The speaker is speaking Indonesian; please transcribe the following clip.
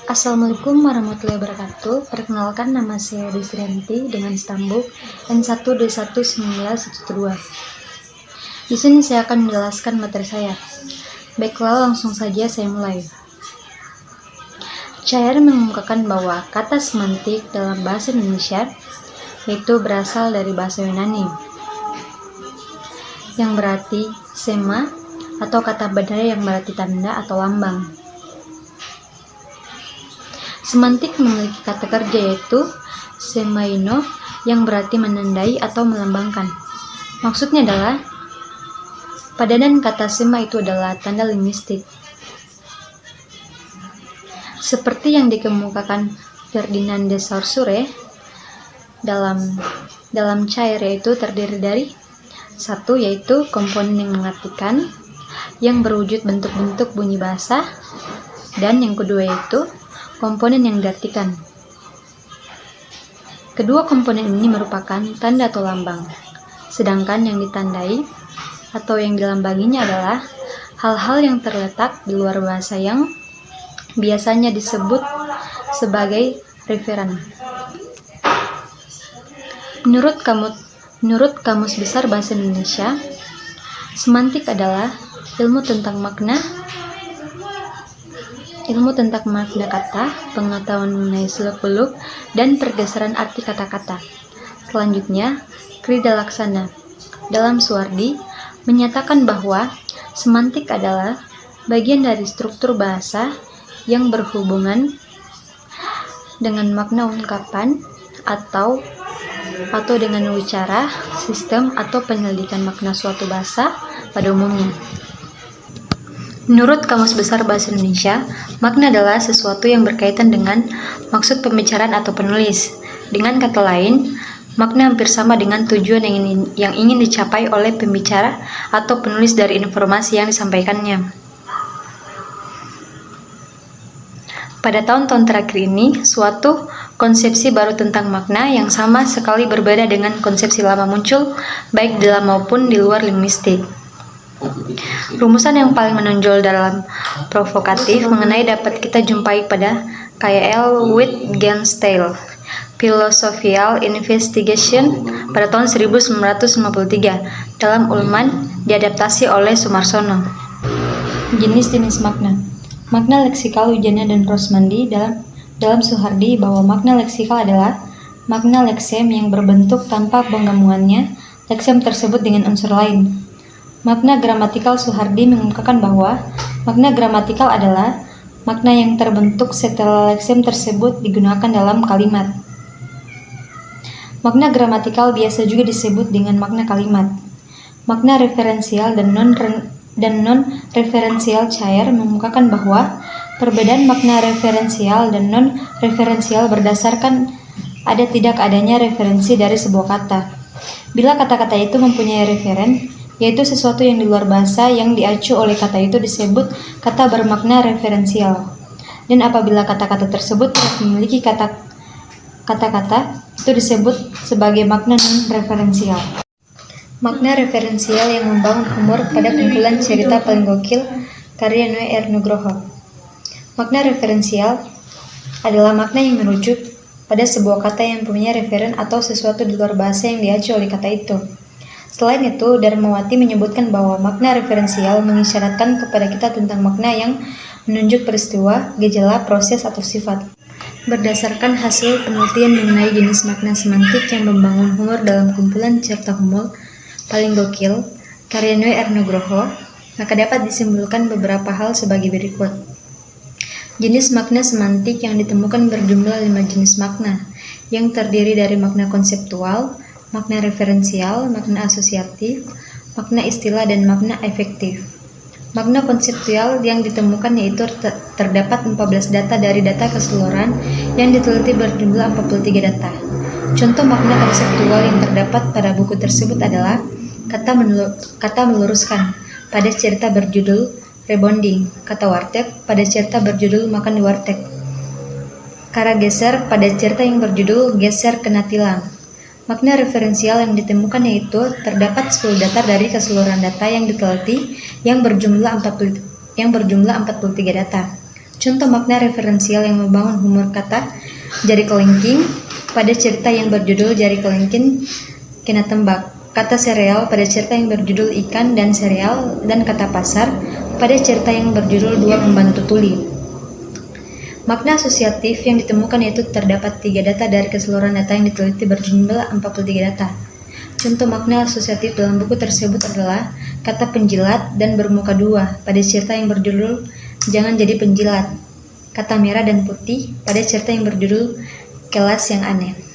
Assalamualaikum warahmatullahi wabarakatuh. Perkenalkan, nama saya Desrianti dengan stambuk N1D11912. Di sini saya akan menjelaskan materi saya. Baiklah, langsung saja saya mulai. Cair mengemukakan bahwa kata semantik dalam bahasa Indonesia yaitu berasal dari bahasa Yunani yang berarti sema atau kata benda yang berarti tanda atau lambang. Semantik memiliki kata kerja yaitu semaino yang berarti menandai atau melambangkan. Maksudnya adalah padanan kata sema itu adalah tanda linguistik. Seperti yang dikemukakan Ferdinand de Saussure dalam cair, yaitu terdiri dari satu, yaitu komponen yang mengartikan yang berwujud bentuk-bentuk bunyi bahasa, dan yang kedua yaitu komponen yang diartikan. Kedua komponen ini merupakan tanda atau lambang, sedangkan yang ditandai atau yang dilambanginya adalah hal-hal yang terletak di luar bahasa yang biasanya disebut sebagai referen. Menurut Kamus Besar Bahasa Indonesia, semantik adalah ilmu tentang makna kata, pengetahuan mengenai seluk-beluk, dan pergeseran arti kata-kata. Selanjutnya, Krida Laksana dalam Suwardi menyatakan bahwa semantik adalah bagian dari struktur bahasa yang berhubungan dengan makna ungkapan atau dengan wicara, sistem atau penyelidikan makna suatu bahasa pada umumnya. Menurut Kamus Besar Bahasa Indonesia, makna adalah sesuatu yang berkaitan dengan maksud pembicaraan atau penulis. Dengan kata lain, makna hampir sama dengan tujuan yang ingin dicapai oleh pembicara atau penulis dari informasi yang disampaikannya. Pada tahun-tahun terakhir ini, suatu konsepsi baru tentang makna yang sama sekali berbeda dengan konsepsi lama muncul, baik di dalam maupun di luar linguistik. Rumusan yang paling menonjol dalam provokatif mengenai dapat kita jumpai pada K.L. Wittgenstein, Philosophical Investigation pada tahun 1953, dalam Ullmann diadaptasi oleh Sumarsono. Jenis-jenis makna. Makna leksikal Wijaya dan Rosmandi dalam Suhardi bahwa makna leksikal adalah makna leksem yang berbentuk tanpa penggabungannya leksem tersebut dengan unsur lain. Makna gramatikal Suhardi mengemukakan bahwa makna gramatikal adalah makna yang terbentuk setelah leksem tersebut digunakan dalam kalimat. Makna gramatikal biasa juga disebut dengan makna kalimat. Makna referensial dan non-referensial cair mengemukakan bahwa perbedaan makna referensial dan non-referensial berdasarkan ada tidak adanya referensi dari sebuah kata. Bila kata-kata itu mempunyai referen, yaitu sesuatu yang di luar bahasa yang diacu oleh kata itu disebut kata bermakna referensial. Dan apabila kata-kata tersebut tidak memiliki kata-kata, itu disebut sebagai makna non-referensial. Makna referensial yang membangun humor pada kumpulan cerita paling gokil karya Noe R. Nugroho. Makna referensial adalah makna yang merujuk pada sebuah kata yang punya referen atau sesuatu di luar bahasa yang diacu oleh kata itu. Selain itu, Darmawati menyebutkan bahwa makna referensial mengisyaratkan kepada kita tentang makna yang menunjuk peristiwa, gejala, proses, atau sifat. Berdasarkan hasil penelitian mengenai jenis makna semantik yang membangun humor dalam kumpulan cerita humor paling gokil karya Noe R. Nugroho, maka dapat disimpulkan beberapa hal sebagai berikut. Jenis makna semantik yang ditemukan berjumlah 5 jenis makna, yang terdiri dari makna konseptual, makna referensial, makna asosiatif, makna istilah, dan makna efektif. Makna konseptual yang ditemukan yaitu terdapat 14 data dari data keseluruhan yang diteliti berjumlah 43 data. Contoh makna konseptual yang terdapat pada buku tersebut adalah kata meluruskan pada cerita berjudul Rebonding, kata warteg pada cerita berjudul Makan di Warteg, kara geser pada cerita yang berjudul Geser Kena Tilang. Makna referensial yang ditemukan yaitu terdapat 10 data dari keseluruhan data yang diteliti yang berjumlah 43 data. Contoh makna referensial yang membangun humor kata jari kelingking pada cerita yang berjudul Jari Kelingking Kena Tembak, kata sereal pada cerita yang berjudul Ikan dan Sereal, dan kata pasar pada cerita yang berjudul Dua Pembantu Tuli. Makna asosiatif yang ditemukan yaitu terdapat 3 data dari keseluruhan data yang diteliti berjumlah 43 data. Contoh makna asosiatif dalam buku tersebut adalah kata penjilat dan bermuka 2 pada cerita yang berjudul Jangan Jadi Penjilat, kata merah dan putih pada cerita yang berjudul Kelas yang Aneh.